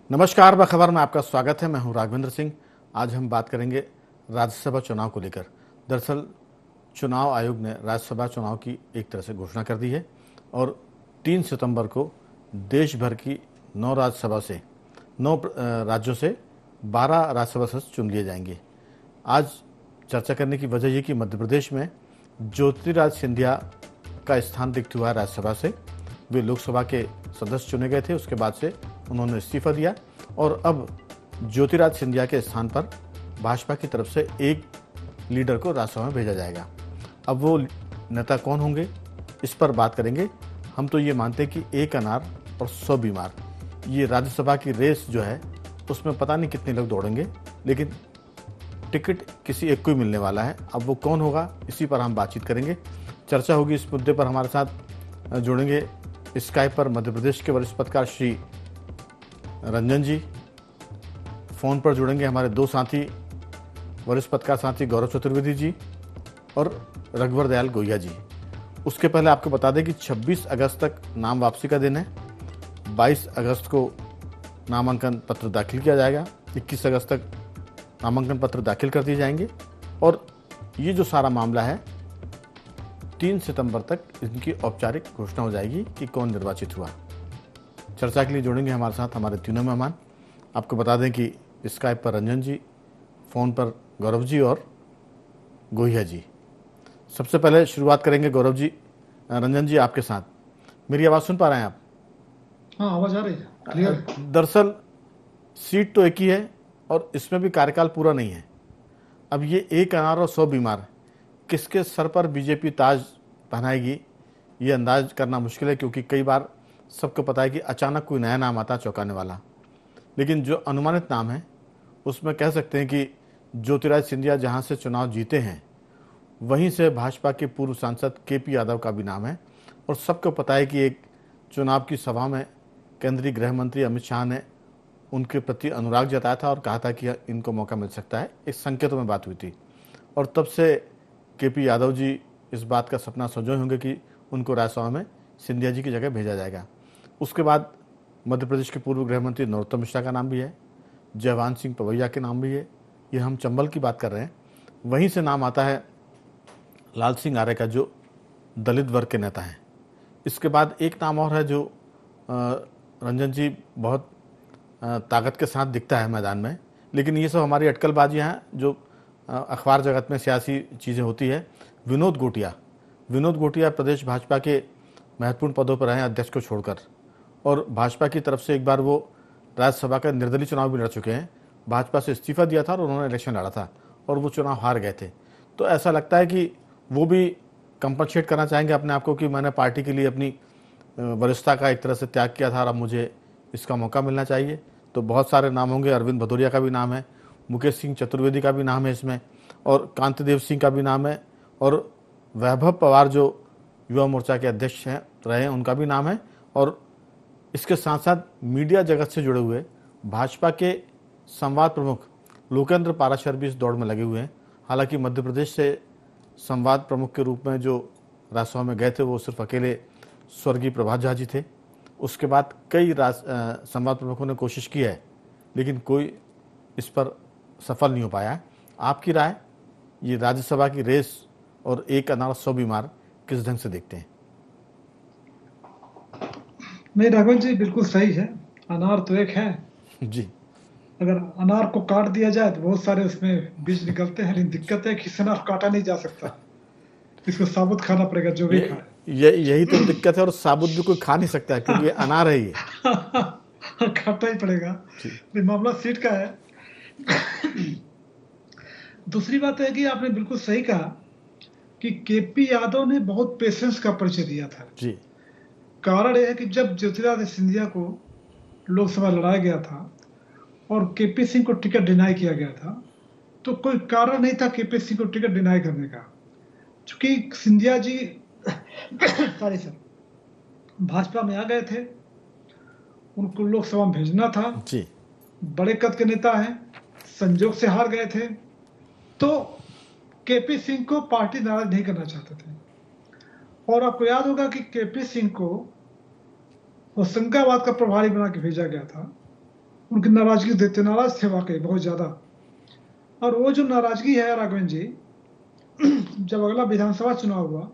नमस्कार, बखबर में आपका स्वागत है। मैं हूं राघवेंद्र सिंह। आज हम बात करेंगे राज्यसभा चुनाव को लेकर। दरअसल चुनाव आयोग ने राज्यसभा चुनाव की एक तरह से घोषणा कर दी है और 3 सितंबर को देश भर की 9 राज्यसभा से 9 राज्यों से 12 राज्यसभा सदस्य चुन लिए जाएंगे। आज चर्चा करने की वजह यह कि मध्य प्रदेश में ज्योतिरादित्य सिंधिया का स्थान रिक्त हुआ है राज्यसभा से। वे लोकसभा के सदस्य चुने गए थे, उसके बाद से उन्होंने इस्तीफा दिया और अब ज्योतिरादित्य सिंधिया के स्थान पर भाजपा की तरफ से एक लीडर को राज्यसभा में भेजा जाएगा। अब वो नेता कौन होंगे, इस पर बात करेंगे। हम तो ये मानते हैं कि एक अनार और 100 बीमार, ये राज्यसभा की रेस जो है उसमें पता नहीं कितने लोग दौड़ेंगे, लेकिन टिकट किसी एक को ही मिलने वाला है। अब वो कौन होगा, इसी पर हम बातचीत करेंगे, चर्चा होगी। इस मुद्दे पर हमारे साथ जुड़ेंगे स्काइप पर मध्य प्रदेश के वरिष्ठ पत्रकार श्री रंजन जी। फोन पर जुड़ेंगे हमारे दो साथी, वरिष्ठ पत्रकार साथी गौरव चतुर्वेदी जी और रघुवर दयाल गोहिया जी। उसके पहले आपको बता दें कि 26 अगस्त तक नाम वापसी का दिन है। 22 अगस्त को नामांकन पत्र दाखिल किया जाएगा। 21 अगस्त तक नामांकन पत्र दाखिल कर दिए जाएंगे और ये जो सारा मामला है 3 सितंबर तक इनकी औपचारिक घोषणा हो जाएगी कि कौन निर्वाचित हुआ। चर्चा के लिए जोड़ेंगे हमारे साथ हमारे तीनों मेहमान। आपको बता दें कि स्काइप पर रंजन जी, फ़ोन पर गौरव जी और गोहिया जी। सबसे पहले शुरुआत करेंगे गौरव जी। रंजन जी, आपके साथ। मेरी आवाज़ सुन पा रहे हैं आप? हाँ, आवाज आ रही है, क्लियर। दरअसल सीट तो एक ही है और इसमें भी कार्यकाल पूरा नहीं है। अब ये एक अनार और 100 बीमार, किसके सर पर बीजेपी ताज पहनाएगी, ये अंदाज करना मुश्किल है, क्योंकि कई बार सबको पता है कि अचानक कोई नया नाम आता चौंकाने वाला। लेकिन जो अनुमानित नाम है उसमें कह सकते हैं कि ज्योतिरादित्य सिंधिया जहां से चुनाव जीते हैं वहीं से भाजपा के पूर्व सांसद केपी यादव का भी नाम है। और सबको पता है कि एक चुनाव की सभा में केंद्रीय गृह मंत्री अमित शाह ने उनके प्रति अनुराग जताया था और कहा था कि इनको मौका मिल सकता है। इस संकेतों में बात हुई थी और तब से केपी यादव जी इस बात का सपना संजोए होंगे कि उनको राज्यसभा में सिंधिया जी की जगह भेजा जाएगा। उसके बाद मध्य प्रदेश के पूर्व गृह मंत्री नरोत्तम मिश्रा का नाम भी है, जयवान सिंह पवैया के नाम भी है। ये हम चंबल की बात कर रहे हैं। वहीं से नाम आता है लाल सिंह आर्य का, जो दलित वर्ग के नेता हैं। इसके बाद एक नाम और है जो रंजन जी बहुत ताकत के साथ दिखता है मैदान में, लेकिन ये सब हमारी अटकलबाजियाँ हैं जो अखबार जगत में सियासी चीज़ें होती है। विनोद गोटिया। विनोद गोटिया प्रदेश भाजपा के महत्वपूर्ण पदों पर हैं, अध्यक्ष को छोड़कर, और भाजपा की तरफ से एक बार वो राज्यसभा का निर्दलीय चुनाव भी लड़ चुके हैं। भाजपा से इस्तीफा दिया था और उन्होंने इलेक्शन लड़ा था और वो चुनाव हार गए थे। तो ऐसा लगता है कि वो भी कंपनसेट करना चाहेंगे अपने आप को कि मैंने पार्टी के लिए अपनी वरिष्ठता का एक तरह से त्याग किया था और अब मुझे इसका मौका मिलना चाहिए। तो बहुत सारे नाम होंगे। अरविंद भदौरिया का भी नाम है, मुकेश सिंह चतुर्वेदी का भी नाम है इसमें, और कांतिदेव सिंह का भी नाम है, और वैभव पवार जो युवा मोर्चा के अध्यक्ष हैं रहे हैं उनका भी नाम है। और इसके साथ साथ मीडिया जगत से जुड़े हुए भाजपा के संवाद प्रमुख लोकेंद्र पाराशर भी इस दौड़ में लगे हुए हैं। हालांकि मध्य प्रदेश से संवाद प्रमुख के रूप में जो राज्यसभा में गए थे वो सिर्फ अकेले स्वर्गीय प्रभात झा जी थे। उसके बाद कई संवाद प्रमुखों ने कोशिश की है, लेकिन कोई इस पर सफल नहीं हो पाया है। आपकी राय, ये राज्यसभा की रेस और एक अनार 100 बीमार किस ढंग से देखते हैं? नहीं, राघवन जी बिल्कुल सही है। अनार तो एक है। जी अगर अनार को काट दिया जाए तो बहुत सारे उसमें बीज निकलते हैं, लेकिन दिक्कत है कि इस अनार काटा नहीं जा सकता। इसको साबुत खाना पड़ेगा, जो भी खाए। यही तो दिक्कत है। और साबुत भी कोई खा नहीं सकता है क्योंकि ये अनार है ये। खाना ही पड़ेगा। जी ये मामला सीट का है। दूसरी बात है कि आपने बिल्कुल सही कहा कि केपी यादव ने बहुत पेशेंस का परिचय दिया था। जी कारण यह है कि जब ज्योतिरादित्य सिंधिया को लोकसभा लड़ाया गया था और केपी सिंह को टिकट डिनाई किया गया था, तो कोई कारण नहीं था केपी सिंह को टिकट डिनाई करने का। चूंकि सिंधिया जी सॉरी सर, भाजपा में आ गए थे, उनको लोकसभा में भेजना था। जी बड़े कद के नेता हैं, संजोग से हार गए थे, तो केपी सिंह को पार्टी नाराज नहीं करना चाहते थे। और आपको याद होगा कि केपी सिंह को होशंगाबाद का प्रभारी बना के भेजा गया था उनकी नाराजगी देखते, नाराज थे वाकई बहुत ज्यादा। और वो जो नाराजगी है राघवन जी, जब अगला विधानसभा चुनाव हुआ,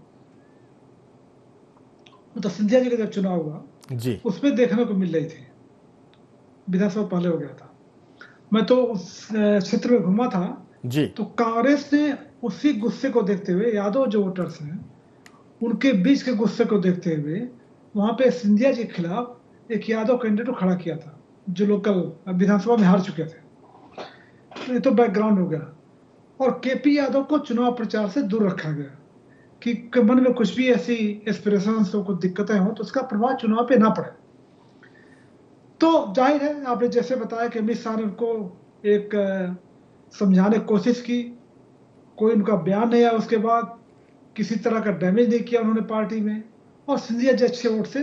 मतलब सिंधिया जी का जब चुनाव हुआ, जी उसमें देखने को मिल रही थी। विधानसभा पहले हो गया था, मैं तो उस क्षेत्र में घूमा था। जी तो कांग्रेस ने उसी गुस्से को देखते हुए, यादव जो वोटर्स हैं उनके बीच के गुस्से को देखते हुए, वहां पे सिंधिया जी के खिलाफ एक यादव कैंडिडेट को खड़ा किया था, जो लोकल विधानसभा में हार चुके थे। तो ये तो बैकग्राउंड हो गया। और केपी यादव को चुनाव प्रचार से दूर रखा गया कि मन में कुछ भी ऐसी एस्पिरेशन हो, कुछ दिक्कतें हो, तो उसका प्रभाव चुनाव पे ना पड़े। तो जाहिर है, आपने जैसे बताया कि अमित शाह ने उनको एक समझाने की कोशिश की, कोई उनका बयान नहीं आया उसके बाद, किसी तरह का डैमेज नहीं किया उन्होंने पार्टी में, और सिंधिया जी अच्छे वोट से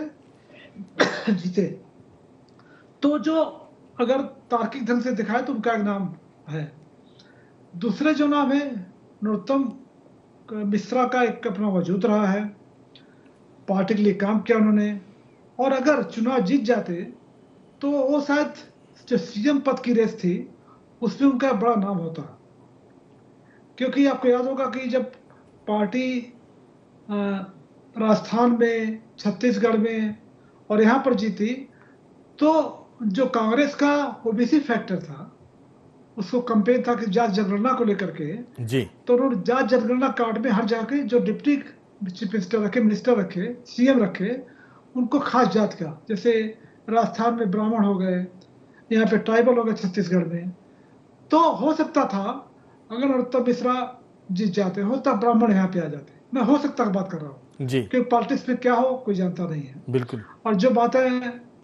जीते। तो जो अगर तार्किक ढंग से दिखाए तो उनका एक नाम है। दूसरे जो नाम है, नरोत्तम मिश्रा का एक अपना वजूद रहा है, पार्टी के लिए काम किया उन्होंने। और अगर चुनाव जीत जाते तो वो शायद जो सीएम पद की रेस थी उसमें उनका बड़ा नाम होता। क्योंकि आपको याद होगा कि जब पार्टी राजस्थान में, छत्तीसगढ़ में और यहाँ पर जीती, तो जो कांग्रेस का ओबीसी फैक्टर था, उसको कंपेन था कि जात जनगणना को लेकर के, जी तो उन्होंने जात जनगणना कार्ड में हर जगह के जो डिप्टी चीफ मिनिस्टर रखे, मिनिस्टर रखे, सीएम रखे, उनको खास जात का, जैसे राजस्थान में ब्राह्मण हो गए, यहाँ पे ट्राइबल हो गए छत्तीसगढ़ में। तो हो सकता था अगर नरोत्तम मिश्रा जीत जाते, हो सकता ब्राह्मण यहाँ पे आ जाते। मैं हो सकता की बात कर रहा हूँ, जी क्योंकि पॉलिटिक्स में क्या हो कोई जानता नहीं है। बिल्कुल। और जो बातें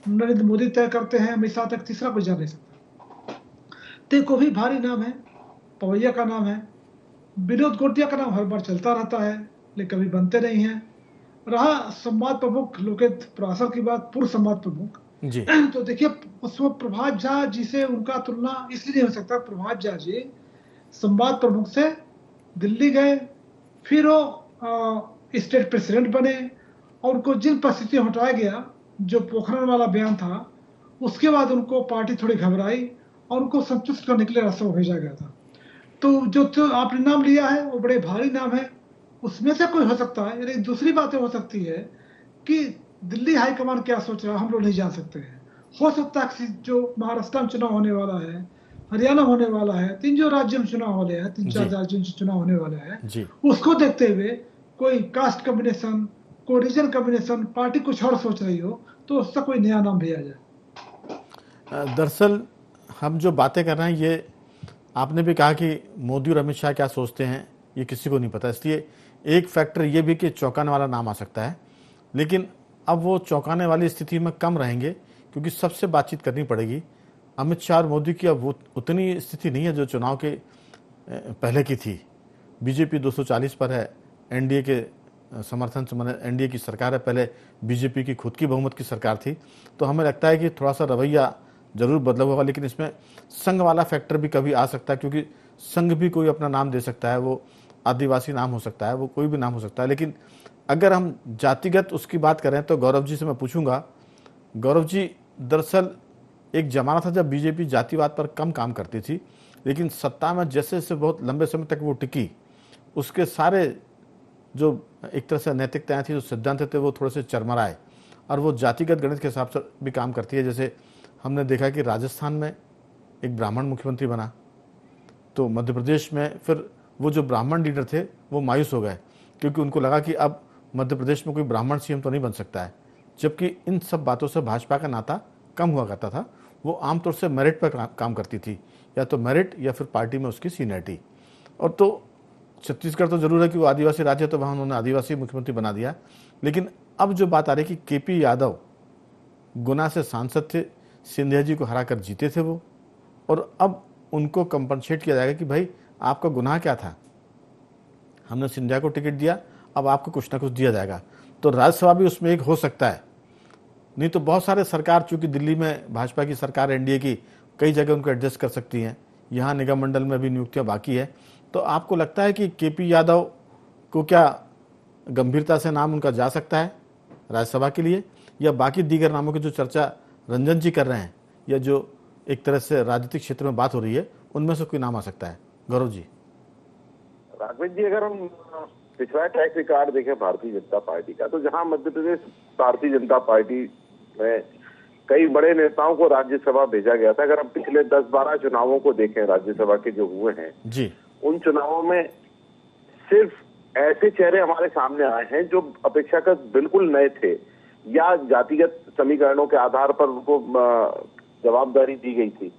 नरेंद्र मोदी तय करते हैं, अमित शाह तक तीसरा कोई जान नहीं सकता। तो को भी भारी नाम है, पवैया का नाम है, विनोद गोटिया का नाम हर बार चलता रहता है, लेकिन कभी बनते नहीं हैं। रहा संवाद प्रमुख लोकेत प्रासर की बात, पूर्व संवाद प्रमुख, जी तो देखिए उसमें प्रभात झा जी से उनका तुलना इसलिए नहीं हो सकता। प्रभात झा जी संवाद प्रमुख से दिल्ली गए, फिर वो स्टेट प्रेसिडेंट बने, और उनको जिन परिस्थितियों हटाया गया, जो पोखरण वाला बयान था, उसके बाद उनको पार्टी थोड़ी घबराई और उनको संतुष्ट करने के लिए रास्ता भेजा गया था। तो आपने नाम लिया है वो बड़े भारी नाम है, उसमें से कोई हो सकता है। यानी दूसरी बातें हो सकती है कि दिल्ली हाईकमान क्या सोच रहा है हम लोग नहीं जान सकते हैं। हो सकता है कि जो महाराष्ट्र में चुनाव होने वाला है, हरियाणा होने वाला है, तीन जो राज्यों में चुनाव होने हैं, तीन चार जी राज्यों में चुनाव होने वाले हैं, जी उसको देखते हुए कोई कास्ट कॉम्बिनेशन, कोई रीजन कॉम्बिनेशन, पार्टी कुछ और सोच रही हो, तो उसका कोई नया नाम भी आ जाए। दरअसल हम जो बातें कर रहे हैं, ये आपने भी कहा कि मोदी और अमित शाह क्या सोचते हैं ये किसी को नहीं पता, इसलिए एक फैक्टर ये भी कि चौंकाने वाला नाम आ सकता है। लेकिन अब वो चौंकाने वाली स्थिति में कम रहेंगे, क्योंकि सबसे बातचीत करनी पड़ेगी। अमित शाह और मोदी की अब वो उतनी स्थिति नहीं है जो चुनाव के पहले की थी। बीजेपी 240 पर है, एनडीए के समर्थन से, मैंने एनडीए की सरकार है, पहले बीजेपी की खुद की बहुमत की सरकार थी। तो हमें लगता है कि थोड़ा सा रवैया जरूर बदला होगा, लेकिन इसमें संघ वाला फैक्टर भी कभी आ सकता है, क्योंकि संघ भी कोई अपना नाम दे सकता है, वो आदिवासी नाम हो सकता है, वो कोई भी नाम हो सकता है। लेकिन अगर हम जातिगत उसकी बात करें तो गौरव जी से मैं पूछूंगा, गौरव जी, दरअसल एक जमाना था जब बीजेपी जातिवाद पर कम काम करती थी, लेकिन सत्ता में जैसे जैसे बहुत लंबे समय तक वो टिकी, उसके सारे जो एक तरह से नैतिकताएं थी, जो सिद्धांत थे, वो थोड़े से चरमराए, और वो जातिगत गणित के हिसाब से भी काम करती है। जैसे हमने देखा कि राजस्थान में एक ब्राह्मण मुख्यमंत्री बना, तो मध्य प्रदेश में फिर वो जो ब्राह्मण लीडर थे वो मायूस हो गए, क्योंकि उनको लगा कि अब मध्य प्रदेश में कोई ब्राह्मण सीएम तो नहीं बन सकता है। जबकि इन सब बातों से भाजपा का नाता कम हुआ करता था, वो आमतौर से मेरिट पर काम करती थी, या तो मेरिट या फिर पार्टी में उसकी सीनियरिटी। और तो छत्तीसगढ़ तो जरूर है कि वो आदिवासी राज्य है, तो वहाँ उन्होंने आदिवासी मुख्यमंत्री बना दिया। लेकिन अब जो बात आ रही है कि केपी यादव गुना से सांसद थे, सिंधिया जी को हराकर जीते थे वो, और अब उनको कंपनसेट किया जाएगा कि भाई आपका गुनाह क्या था, हमने सिंधिया को टिकट दिया, अब आपको कुछ ना कुछ दिया जाएगा। तो राज्यसभा भी उसमें एक हो सकता है। नहीं तो बहुत सारे सरकार, चूंकि दिल्ली में भाजपा की सरकार, एनडीए की, कई जगह उनको एडजस्ट कर सकती हैं, यहाँ निगम मंडल में भी नियुक्तियां बाकी है। तो आपको लगता है कि केपी यादव को क्या गंभीरता से नाम उनका जा सकता है राज्यसभा के लिए, या बाकी दीगर नामों की जो चर्चा रंजन जी कर रहे हैं, या जो एक तरह से राजनीतिक क्षेत्र में बात हो रही है, उनमें से कोई नाम आ सकता है? गौरव जी। राघवेंद्र जी, अगर हम पिछला ट्रैक रिकॉर्ड देखें भारतीय जनता पार्टी का, तो जहां मध्य प्रदेश भारतीय जनता पार्टी में कई बड़े नेताओं को राज्यसभा भेजा गया था, अगर हम पिछले 10-12 चुनावों को देखें राज्यसभा के जो हुए हैं जी, उन चुनावों में सिर्फ ऐसे चेहरे हमारे सामने आए हैं जो अपेक्षाकृत बिल्कुल नए थे या जातिगत समीकरणों के आधार पर उनको जवाबदारी दी गई थी।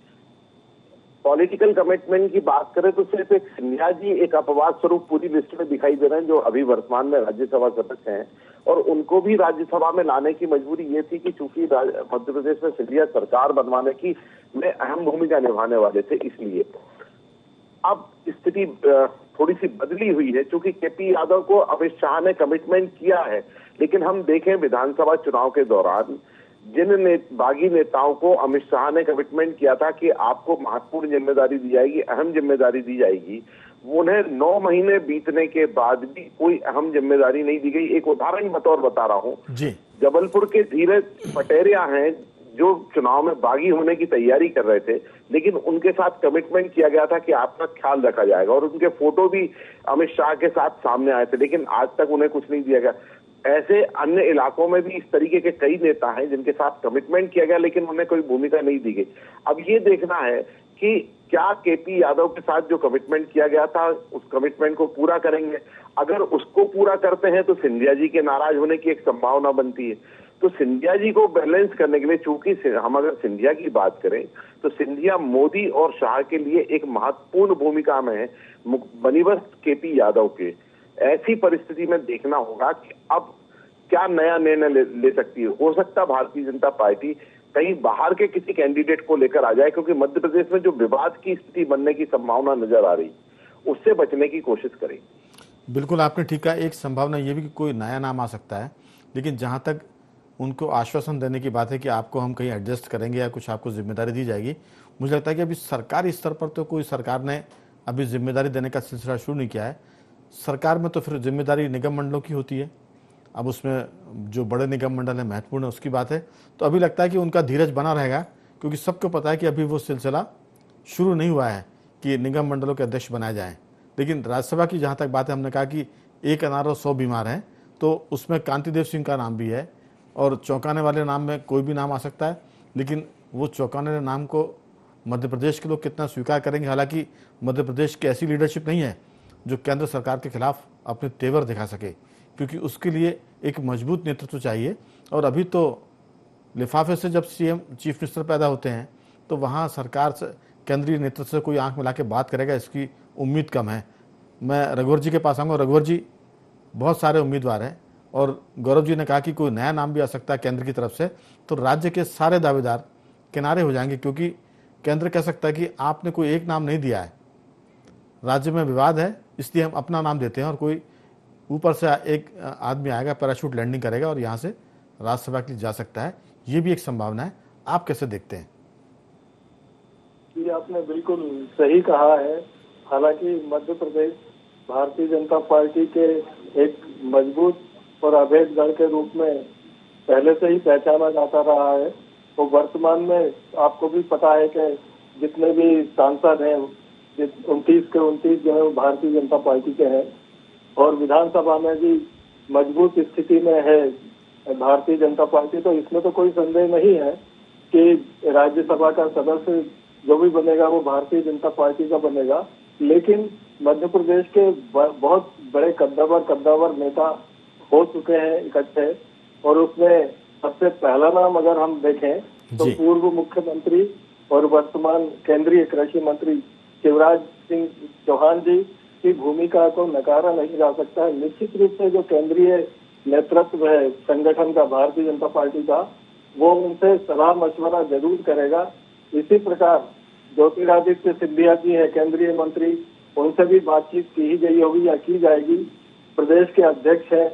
पॉलिटिकल कमिटमेंट की बात करें तो सिर्फ एक सिंधिया जी एक अपवाद स्वरूप पूरी लिस्ट में दिखाई दे रहे हैं, जो अभी वर्तमान में राज्यसभा सदस्य हैं, और उनको भी राज्यसभा में लाने की मजबूरी ये थी कि चूंकि मध्य प्रदेश में सिंधिया सरकार बनवाने की में अहम भूमिका निभाने वाले थे, इसलिए अब स्थिति थोड़ी सी बदली हुई है। चूंकि केपी यादव को अमित शाह ने कमिटमेंट किया है, लेकिन हम देखें विधानसभा चुनाव के दौरान जिन बागी नेताओं को अमित शाह ने कमिटमेंट किया था कि आपको महत्वपूर्ण जिम्मेदारी दी जाएगी, अहम जिम्मेदारी दी जाएगी, उन्हें 9 महीने बीतने के बाद भी कोई अहम जिम्मेदारी नहीं दी गई। एक उदाहरण बतौर बता रहा हूं, जबलपुर के धीरज पटेरिया हैं जो चुनाव में बागी होने की तैयारी कर रहे थे, लेकिन उनके साथ कमिटमेंट किया गया था कि आपका ख्याल रखा जाएगा, और उनके फोटो भी अमित शाह के साथ सामने आए थे, लेकिन आज तक उन्हें कुछ नहीं दिया गया। ऐसे अन्य इलाकों में भी इस तरीके के कई नेता हैं जिनके साथ कमिटमेंट किया गया लेकिन उन्हें कोई भूमिका नहीं दी गई। अब ये देखना है कि क्या केपी यादव के साथ जो कमिटमेंट किया गया था उस कमिटमेंट को पूरा करेंगे। अगर उसको पूरा करते हैं तो सिंधिया जी के नाराज होने की एक संभावना बनती है। तो सिंधिया जी को बैलेंस करने के लिए, चूंकि हम अगर सिंधिया की बात करें तो सिंधिया मोदी और शाह के लिए एक महत्वपूर्ण भूमिका में है बनिवस्त केपी यादव के। ऐसी परिस्थिति में देखना होगा कि अब क्या नया निर्णय ले सकती है। हो सकता है भारतीय जनता पार्टी कहीं बाहर के किसी कैंडिडेट को लेकर आ जाए, क्योंकि मध्य प्रदेश में जो विवाद की स्थिति बनने की संभावना नजर आ रही, उससे बचने की कोशिश करें। बिल्कुल आपने ठीक कहा। एक संभावना ये भी कि कोई नया नाम आ सकता है, लेकिन जहां तक उनको आश्वासन देने की बात है कि आपको हम कहीं एडजस्ट करेंगे या कुछ आपको जिम्मेदारी दी जाएगी, मुझे लगता है कि अभी सरकारी स्तर पर तो कोई सरकार ने अभी जिम्मेदारी देने का सिलसिला शुरू नहीं किया है। सरकार में तो फिर जिम्मेदारी निगम मंडलों की होती है। अब उसमें जो बड़े निगम मंडल है महत्वपूर्ण है, उसकी बात है। तो अभी लगता है कि उनका धीरज बना रहेगा, क्योंकि सबको पता है कि अभी वो सिलसिला शुरू नहीं हुआ है कि निगम मंडलों के अध्यक्ष बनाए जाएं। लेकिन राज्यसभा की जहाँ तक बात है, हमने कहा कि 1 अनार और 100 बीमार हैं, तो उसमें कांतिदेव सिंह का नाम भी है, और चौंकाने वाले नाम में कोई भी नाम आ सकता है। लेकिन वो चौंकाने वाले नाम को मध्य प्रदेश के लोग कितना स्वीकार करेंगे। हालांकि मध्य प्रदेश की ऐसी लीडरशिप नहीं है जो केंद्र सरकार के खिलाफ अपने तेवर दिखा सके, क्योंकि उसके लिए एक मजबूत नेतृत्व चाहिए। और अभी तो लिफाफे से जब सीएम चीफ मिनिस्टर पैदा होते हैं तो वहाँ सरकार से, केंद्रीय नेतृत्व से कोई आंख मिला के बात करेगा, इसकी उम्मीद कम है। मैं रघुवर जी के पास आऊँगा। रघुवर जी, बहुत सारे उम्मीदवार हैं और गौरव जी ने कहा कि कोई नया नाम भी आ सकता है केंद्र की तरफ से, तो राज्य के सारे दावेदार किनारे हो जाएंगे, क्योंकि केंद्र कह सकता है कि आपने कोई एक नाम नहीं दिया है, राज्य में विवाद है, इसलिए हम अपना नाम देते हैं, और कोई ऊपर से एक आदमी आएगा, पैराशूट लैंडिंग करेगा और यहाँ से राज्यसभा के लिए जा सकता है। ये भी एक संभावना है। आप कैसे देखते हैं? ये आपने बिल्कुल सही कहा है। हालांकि मध्य प्रदेश भारतीय जनता पार्टी के एक मजबूत और अभेद गढ़ के रूप में पहले से ही पहचाना जाता रहा है। तो वर्तमान में आपको भी पता है कि जितने भी सांसद हैं 29 के 29 जो है भारतीय जनता पार्टी के हैं, और विधानसभा में भी मजबूत स्थिति में है भारतीय जनता पार्टी। तो इसमें तो कोई संदेह नहीं है कि राज्यसभा का सदस्य जो भी बनेगा वो भारतीय जनता पार्टी का बनेगा। लेकिन मध्य प्रदेश के बहुत बड़े कद्दावर नेता हो चुके हैं इकट्ठे, और उसमें सबसे पहला नाम अगर हम देखें तो पूर्व मुख्यमंत्री और वर्तमान केंद्रीय कृषि मंत्री शिवराज सिंह चौहान जी की भूमिका को नकारा नहीं जा सकता है। निश्चित रूप से जो केंद्रीय नेतृत्व है संगठन का भारतीय जनता पार्टी का, वो उनसे सलाह मशवरा जरूर करेगा। इसी प्रकार ज्योतिरादित्य सिंधिया जी है केंद्रीय मंत्री, उनसे भी बातचीत की ही गई होगी या की जाएगी। प्रदेश के अध्यक्ष है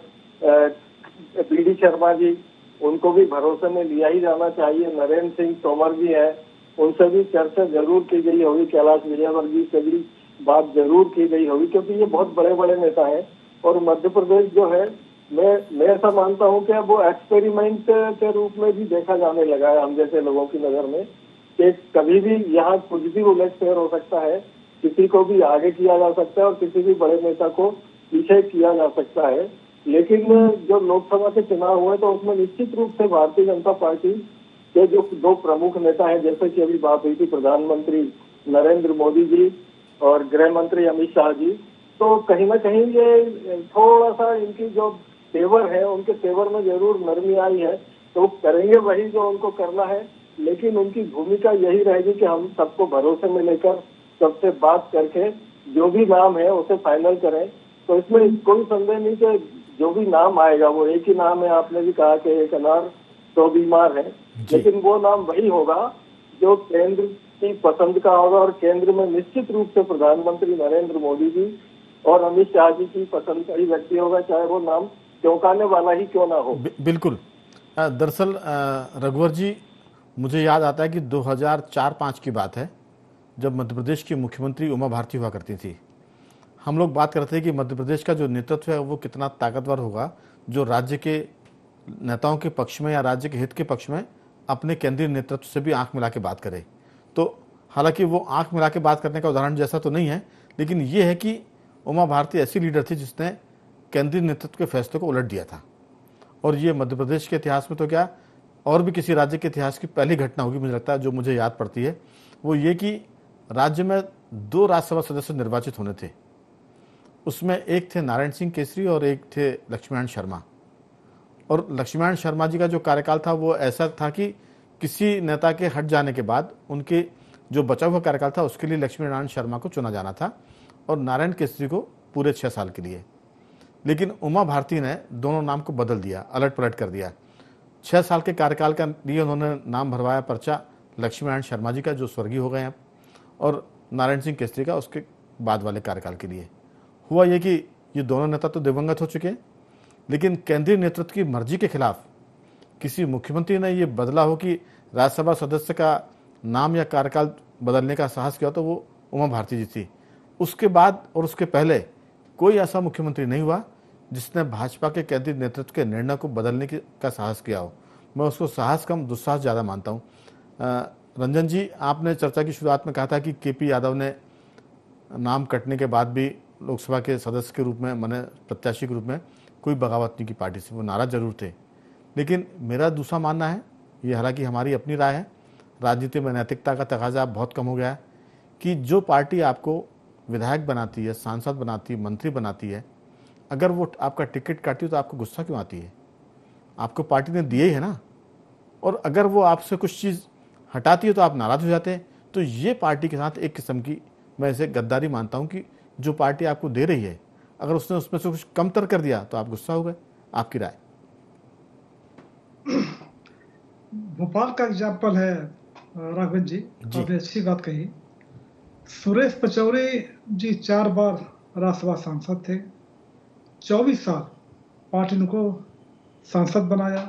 बीडी शर्मा जी, उनको भी भरोसे में लिया ही जाना चाहिए। नरेंद्र सिंह तोमर जी है, उनसे भी चर्चा जरूर की गई होगी। कैलाश विजयवर्गीय से भी बात जरूर की गई होगी, क्योंकि ये बहुत बड़े बड़े नेता हैं। और मध्य प्रदेश जो है, मैं ऐसा मानता हूं कि वो एक्सपेरिमेंट के रूप में भी देखा जाने लगा है हम जैसे लोगों की नजर में, कि कभी भी यहाँ कुछ भी उलट फेर हो सकता है, किसी को भी आगे किया जा सकता है और किसी भी बड़े नेता को पीछे किया जा सकता है। लेकिन जो लोकसभा के चुनाव हुए तो उसमें निश्चित रूप से भारतीय जनता पार्टी के जो दो प्रमुख नेता हैं, जैसे कि अभी बात हुई थी प्रधानमंत्री नरेंद्र मोदी जी और गृह मंत्री अमित शाह जी, तो कहीं ना कहीं ये थोड़ा सा इनकी जो तेवर है उनके तेवर में जरूर नरमी आई है। तो करेंगे वही जो उनको करना है, लेकिन उनकी भूमिका यही रहेगी कि हम सबको भरोसे में लेकर सबसे बात करके जो भी नाम है उसे फाइनल करें। तो इसमें कोई संदेह नहीं कि जो भी नाम आएगा वो एक ही नाम है। आपने भी कहा कि एक अनार 100 बीमार है, लेकिन वो नाम वही होगा जो केंद्र की पसंद का होगा और केंद्र में निश्चित रूप से प्रधानमंत्री नरेंद्र मोदी जी और अमित शाह जी की पसंद का ही व्यक्ति होगा, चाहे वो नाम चौंकाने वाला ही क्यों ना हो। बिल्कुल। दरअसल रघुवर जी, मुझे याद आता है कि 2004-05 की बात है, जब मध्य प्रदेश की मुख्यमंत्री उमा भारती हुआ करती थी। हम लोग बात करते हैं कि मध्य प्रदेश का जो नेतृत्व है वो कितना ताकतवर होगा, जो राज्य के नेताओं के पक्ष में या राज्य के हित के पक्ष में अपने केंद्रीय नेतृत्व से भी आंख मिला के बात करे। तो हालांकि वो आंख मिला के बात करने का उदाहरण जैसा तो नहीं है, लेकिन ये है कि उमा भारती ऐसी लीडर थी जिसने केंद्रीय नेतृत्व के फैसले को उलट दिया था। और ये मध्य प्रदेश के इतिहास में तो क्या, और भी किसी राज्य के इतिहास की पहली घटना होगी मुझे लगता है, जो मुझे याद पड़ती है वो ये कि राज्य में 2 राज्यसभा सदस्य निर्वाचित होने थे। उसमें एक थे नारायण सिंह केसरी और एक थे लक्ष्मीनारायण शर्मा। और लक्ष्मीनारायण शर्मा जी का जो कार्यकाल था वो ऐसा था कि किसी नेता के हट जाने के बाद उनके जो बचा हुआ कार्यकाल था उसके लिए लक्ष्मीनारायण शर्मा को चुना जाना था और नारायण केसरी को पूरे 6 साल के लिए। लेकिन उमा भारती ने दोनों नाम को बदल दिया, अलट पलट कर दिया। 6 साल के कार्यकाल का लिए उन्होंने नाम भरवाया पर्चा लक्ष्मीनारायण शर्मा जी का, जो स्वर्गीय हो गए हैं, और नारायण सिंह केसरी का उसके बाद वाले कार्यकाल के लिए। हुआ ये कि ये दोनों नेता तो दिवंगत हो चुके हैं, लेकिन केंद्रीय नेतृत्व की मर्जी के खिलाफ किसी मुख्यमंत्री ने ये बदला हो कि राज्यसभा सदस्य का नाम या कार्यकाल बदलने का साहस किया, तो वो उमा भारती जी थी। उसके बाद और उसके पहले कोई ऐसा मुख्यमंत्री नहीं हुआ जिसने भाजपा के केंद्रीय नेतृत्व के निर्णय को बदलने का साहस किया हो। मैं उसको साहस कम दुस्साहस ज़्यादा मानता हूँ। रंजन जी, आपने चर्चा की शुरुआत में कहा था कि केपी यादव ने नाम कटने के बाद भी लोकसभा के सदस्य के रूप में, माने प्रत्याशी के रूप में, कोई बगावत नहीं की पार्टी से, वो नाराज जरूर थे। लेकिन मेरा दूसरा मानना है, ये हालांकि हमारी अपनी राय है, राजनीति में नैतिकता का तकाजा बहुत कम हो गया है, कि जो पार्टी आपको विधायक बनाती है, सांसद बनाती है, मंत्री बनाती है, अगर वो आपका टिकट काटी तो आपको गुस्सा क्यों आती है? आपको पार्टी ने दिए ही है ना। और अगर वो आपसे कुछ चीज़ हटाती है तो आप नाराज हो जाते हैं। तो ये पार्टी के साथ एक किस्म की, मैं इसे गद्दारी मानता हूँ, कि जो पार्टी आपको दे रही है अगर उसने उसमें से कुछ कमतर कर दिया तो आप गुस्सा हो गए। आपकी राय? भोपाल का एग्जाम्पल है राघवन जी, आपने अच्छी बात कही। सुरेश पचौरी जी 4 बार राज्यसभा सांसद थे, 24 साल पार्टी ने उनको सांसद बनाया,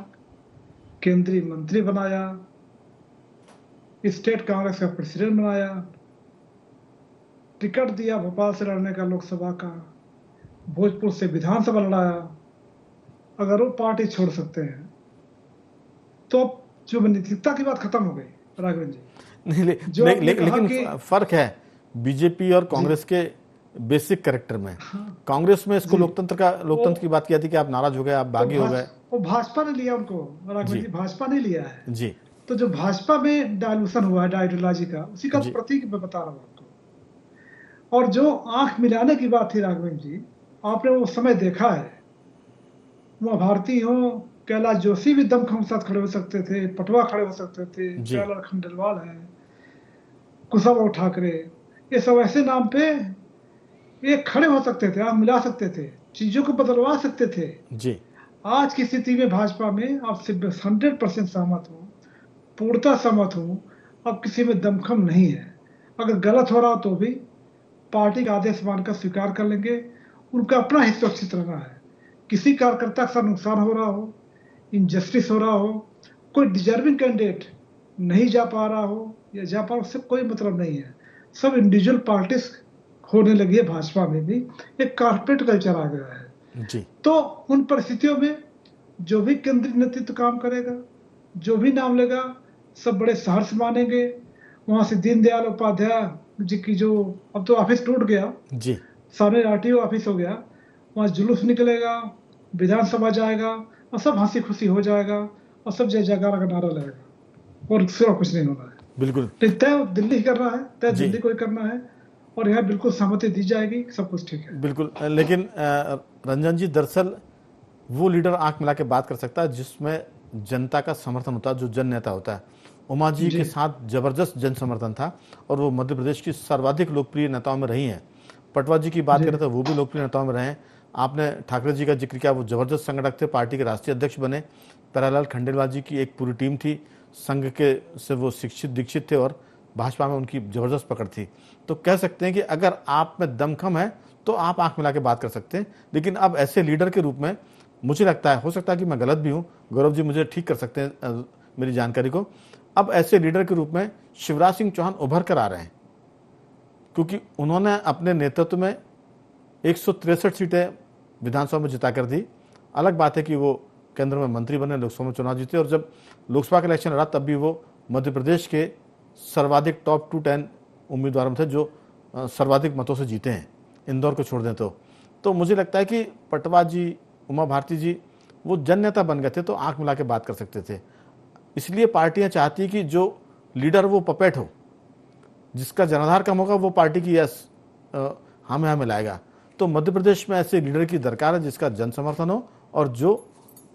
केंद्रीय मंत्री बनाया, स्टेट कांग्रेस का प्रेसिडेंट बनाया, टिकट दिया भोपाल से लड़ने का लोकसभा का, भोजपुर से विधानसभा लड़ाया। अगर वो पार्टी छोड़ सकते हैं तो अब जो नैतिकता की बात खत्म हो गई राघवन जी। नहीं, लेकिन फर्क है बीजेपी और कांग्रेस के बेसिक कैरेक्टर में। हाँ, कांग्रेस में इसको लोकतंत्र की बात किया थी कि आप नाराज हो गए, आप बागी हो गए। वो भाजपा ने लिया उनको, राघवन जी, भाजपा ने लिया है जी। तो जो भाजपा में डायलूशन हुआ है आइडियोलॉजी का, उसी का प्रतीक मैं बता रहा हूँ आपको। और जो आंख मिलाने की बात थी राघवन जी, आपने वो समय देखा है, उमा भारती हो, कैलाश जोशी भी दमखम साथ खड़े हो सकते थे, पटवा खड़े हो सकते थे, प्याला खंडेलवाल है, कुशाभाऊ ठाकरे, ये सब ऐसे नाम पे ये खड़े हो सकते थे, आप मिला सकते थे, चीजों को बदलवा सकते थे जी। आज की स्थिति में भाजपा में आपसे 100% सहमत हूँ, पूर्णतः सहमत हूँ। अब किसी में दमखम नहीं है। अगर गलत हो रहा हो तो भी पार्टी का आदेश मानकर स्वीकार कर लेंगे। उनका अपना हित सुरक्षित रहना है। किसी कार्यकर्ता का नुकसान हो रहा हो, इनजस्टिस हो रहा हो, कोई डिजर्विंग कैंडिडेट नहीं जा पा रहा हो या जा पा रहा, उससे कोई मतलब नहीं है। सब इंडिविजुअल पार्टीज होने लगी है। भाजपा में भी एक कारपेट कल्चर आ गया है जी। तो उन परिस्थितियों में जो भी केंद्रीय नेतृत्व काम करेगा, जो भी नाम लेगा, सब बड़े सहर्ष मानेंगे। वहां से दीनदयाल उपाध्याय जी की जो, अब तो ऑफिस टूट गया, जी सामने आरटीओ ऑफिस हो गया, वहां जुलूस निकलेगा, विधानसभा जाएगा और सब हंसी खुशी हो जाएगा और सब जय जयकार का नारा लगेगा और सिवा कुछ नहीं होना है। बिल्कुल। तो तय दिल्ली ही करना है, तय जी दिल्ली को ही करना है और यहाँ बिल्कुल सहमति दी जाएगी, सब कुछ ठीक है। बिल्कुल। लेकिन रंजन जी, दरअसल वो लीडर आंख मिला के बात कर सकता है जिसमें जनता का समर्थन होता है, जो जन नेता होता है। उमा जी जी के साथ जबरदस्त जन समर्थन था और वो मध्य प्रदेश की सर्वाधिक लोकप्रिय नेताओं में रही हैं। पटवा जी की बात जी करें तो वो भी लोकप्रिय नेताओं में रहे हैं। आपने ठाकरे जी का जिक्र किया, वो जबरदस्त संगठक थे, पार्टी के राष्ट्रीय अध्यक्ष बने। प्यारेलाल खंडेलवाल जी की एक पूरी टीम थी, संघ के से वो शिक्षित दीक्षित थे और भाजपा में उनकी जबरदस्त पकड़ थी। तो कह सकते हैं कि अगर आप में दमखम है तो आप आंख मिला के बात कर सकते हैं। लेकिन अब ऐसे लीडर के रूप में मुझे लगता है, हो सकता है कि मैं गलत भी हूं, गौरव जी मुझे ठीक कर सकते हैं मेरी जानकारी को, अब ऐसे लीडर के रूप में शिवराज सिंह चौहान उभर कर आ रहे हैं, क्योंकि उन्होंने अपने नेतृत्व में 163 सीटें विधानसभा में जिता कर दी। अलग बात है कि वो केंद्र में मंत्री बने, लोकसभा में चुनाव जीते और जब लोकसभा का इलेक्शन लड़ा तब भी वो मध्य प्रदेश के सर्वाधिक टॉप 210 उम्मीदवारों में थे जो सर्वाधिक मतों से जीते हैं, इंदौर को छोड़ दें तो मुझे लगता है कि पटवा जी, उमा भारती जी वो जन नेता बन गए थे तो आंख मिला के बात कर सकते थे। इसलिए पार्टियां चाहती कि जो लीडर वो पपेट हो, जिसका जनाधार कम होगा वो पार्टी की यस हमें लाएगा। तो मध्य प्रदेश में ऐसे लीडर की दरकार है जिसका जन समर्थन हो और जो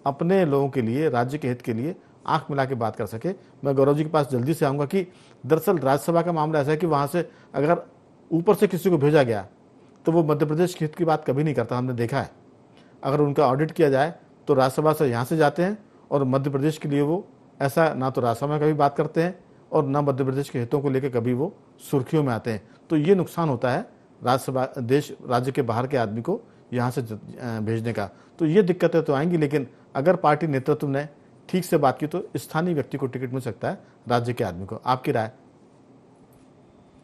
अपने लोगों के लिए, राज्य के हित के लिए आंख मिला के बात कर सके। मैं गौरव जी के पास जल्दी से आऊँगा कि दरअसल राज्यसभा का मामला ऐसा है कि वहाँ से अगर ऊपर से किसी को भेजा गया तो वो मध्य प्रदेश के हित की बात कभी नहीं करता, हमने देखा है। अगर उनका ऑडिट किया जाए तो राज्यसभा से यहाँ से जाते हैं और मध्य प्रदेश के लिए वो ऐसा ना तो राज्यसभा में कभी बात करते हैं और ना मध्य प्रदेश के हितों को लेकर कभी वो सुर्खियों में आते हैं। तो ये नुकसान होता है राज्यसभा राज्य के बाहर के आदमी को यहाँ से भेजने का। तो ये दिक्कतें तो आएंगी, लेकिन अगर पार्टी नेतृत्व ने ठीक से बात की तो स्थानीय व्यक्ति को टिकट मिल सकता है, राज्य के आदमी को। आपकी राय?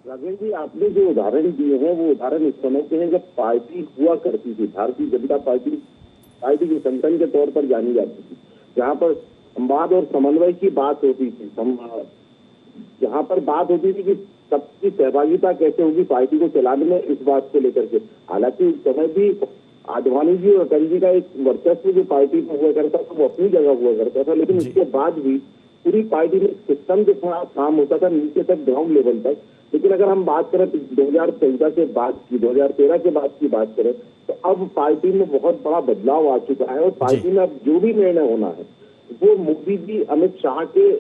राजेश जी, आपने जो उदाहरण दिए हैं वो उदाहरण इस समय के हैं जब पार्टी हुआ करती थी, भारतीय जनता पार्टी के संगठन के तौर पर जानी जाती थी, जहाँ पर संवाद और समन्वय की बात होती थी, जहाँ पर बात होती थी कि सबकी सहभागिता कैसे होगी पार्टी को चलाने में, इस बात को लेकर के। हालांकि उस समय भी आडवाणी जी और अटल जी का एक वर्चस्व जो पार्टी में हुआ करता था वो अपनी जगह हुआ करता था, लेकिन उसके बाद भी पूरी पार्टी में सिस्टम के साथ काम होता था नीचे तक, ग्राउंड लेवल तक। लेकिन अगर हम बात करें 2014 के बाद की, 2013 के बाद की बात करें तो अब पार्टी में बहुत बड़ा बदलाव आ चुका है और पार्टी में अब जो भी निर्णय होना है वो मोदी जी, अमित शाह के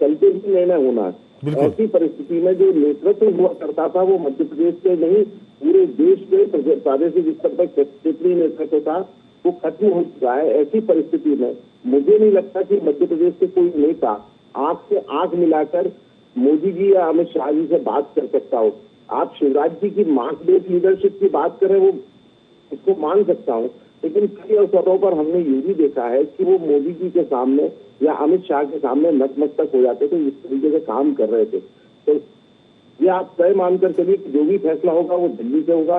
चलते ही निर्णय होना है। ऐसी परिस्थिति में जो नेतृत्व हुआ करता था वो मध्य प्रदेश के नहीं पूरे देश के प्रादेशिक स्तर पर क्षेत्रीय नेतृत्व था, वो खत्म हो चुका है। ऐसी परिस्थिति में मुझे नहीं लगता कि मध्य प्रदेश के कोई नेता आंख से आंख मिलाकर मोदी जी या अमित शाह जी से बात कर सकता हो। आप शिवराज जी की मास बेस्ड लीडरशिप की बात करें, वो इसको मान सकता हूँ, लेकिन कई अवसरों पर हमने ये भी देखा है कि वो मोदी जी के सामने या अमित शाह के सामने नतमस्तक हो जाते थे, इस तरीके से काम कर रहे थे। तो ये आप तय मानकर चलिए कि जो भी फैसला होगा वो दिल्ली से होगा।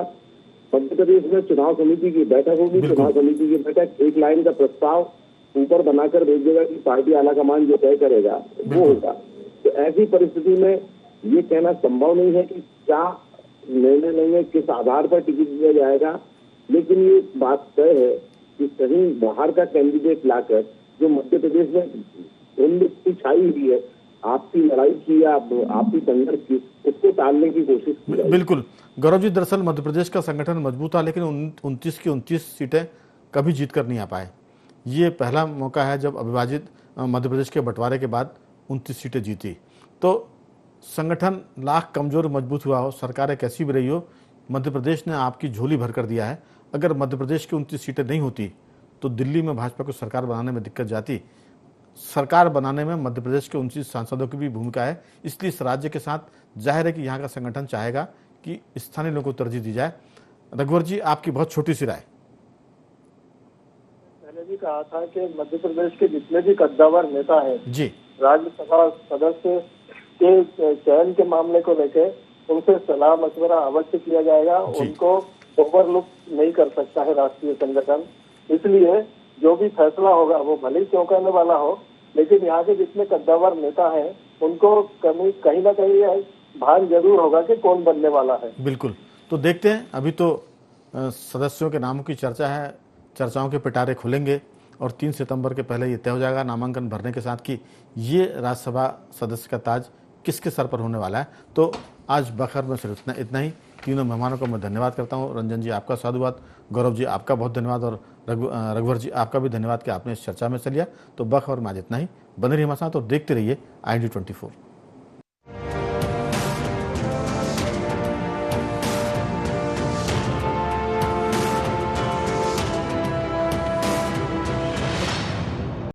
मध्य प्रदेश में चुनाव समिति की बैठक होगी, चुनाव समिति की बैठक एक लाइन का प्रस्ताव ऊपर बनाकर भेज देगा कि पार्टी आलाकमान जो तय करेगा वो होगा। तो ऐसी परिस्थिति में ये कहना संभव नहीं है कि क्या निर्णय लेंगे, किस आधार पर टिकट दिया जाएगा, लेकिन ये बात तय है कि कहीं बाहर का कैंडिडेट लाकर जो मध्य प्रदेश में उन्नति छाई हुई है, आपकी लड़ाई की या आपकी संघर्ष की, उसको टालने की कोशिश की। बिल्कुल गौरव जी, दरअसल मध्य प्रदेश का संगठन मजबूत था लेकिन 29 की 29 सीटें कभी जीत कर नहीं आ पाए। ये पहला मौका है जब अविभाजित मध्य प्रदेश के बंटवारे के बाद 29 सीटें जीती। तो संगठन लाख कमजोर मजबूत हुआ हो, सरकारें कैसी भी रही हो, मध्य प्रदेश ने आपकी झोली भर कर दिया है। अगर मध्य प्रदेश की 29 सीटें नहीं होती तो दिल्ली में भाजपा को सरकार बनाने में दिक्कत जाती। सरकार बनाने में मध्य प्रदेश के 29 सांसदों की भी भूमिका है, इसलिए इस राज्य के साथ जाहिर है कि यहाँ का संगठन चाहेगा कि स्थानीय लोगों को तरजीह दी जाए। रघुवर जी, आपकी बहुत छोटी सी राय। मैंने भी कहा था कि मध्य प्रदेश के जितने भी कद्दावर नेता हैं जी, राज्यसभा सदस्य के चयन के मामले को लेकर उनसे सलाह मशवरा अवश्य किया जाएगा। उनको ओवरलुक नहीं कर सकता है राष्ट्रीय संगठन, इसलिए जो भी फैसला होगा वो भले ही चौंकाने वाला हो, लेकिन यहाँ के जितने कद्दावर नेता हैं उनको कहीं ना कहीं भान जरूर होगा कि कौन बनने वाला है। बिल्कुल, तो देखते हैं। अभी तो सदस्यों के नामों की चर्चा है, चर्चाओं के पिटारे खुलेंगे और 3 सितंबर के पहले ये तय हो जाएगा नामांकन भरने के साथ कि ये राज्यसभा सदस्य का ताज किसके सर पर होने वाला है। तो आज बखर में सिर्फ इतना ही। तीनों मेहमानों को मैं धन्यवाद करता हूँ। रंजन जी आपका साधुवाद, गौरव जी आपका बहुत धन्यवाद और रघुवर जी आपका भी धन्यवाद कि आपने इस चर्चा में हिस्सा लिया। तो बखर में आज इतना ही। बने रहिए हमारे साथ और देखते रहिए IND24।